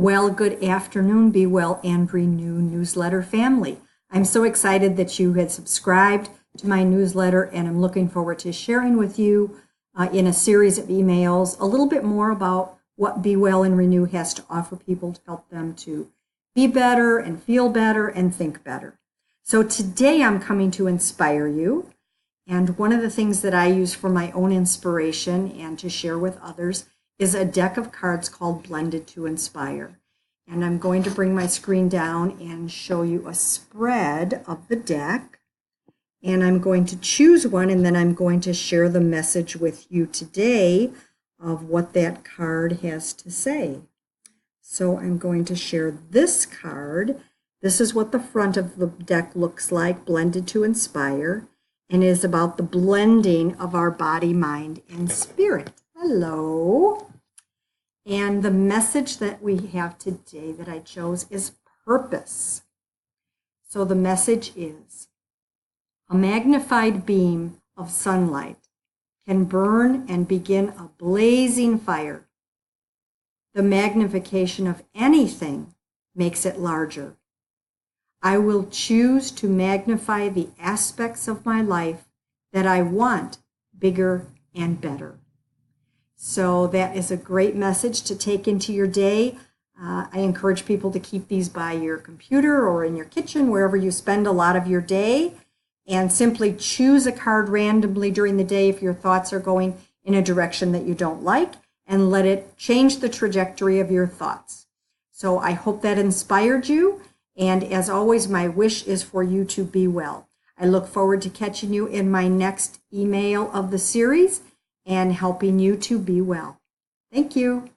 Well, good afternoon, Be Well and Renew newsletter family. I'm so excited that you had subscribed to my newsletter, and I'm looking forward to sharing with you in a series of emails a little bit more about what Be Well and Renew has to offer people to help them to be better and feel better and think better. So today I'm coming to inspire you. And one of the things that I use for my own inspiration and to share with others is a deck of cards called Blended to Inspire. And I'm going to bring my screen down and show you a spread of the deck. And I'm going to choose one, and then I'm going to share the message with you today of what that card has to say. So I'm going to share this card. This is what the front of the deck looks like, Blended to Inspire, and is about the blending of our body, mind, and spirit. Hello. And the message that we have today that I chose is purpose. So the message is, a magnified beam of sunlight can burn and begin a blazing fire. The magnification of anything makes it larger. I will choose to magnify the aspects of my life that I want bigger and better. So that is a great message to take into your day. I encourage people to keep these by your computer or in your kitchen, wherever you spend a lot of your day, and simply choose a card randomly during the day if your thoughts are going in a direction that you don't like, and let it change the trajectory of your thoughts. So I hope that inspired you. And as always, my wish is for you to be well. I look forward to catching you in my next email of the series and helping you to be well. Thank you.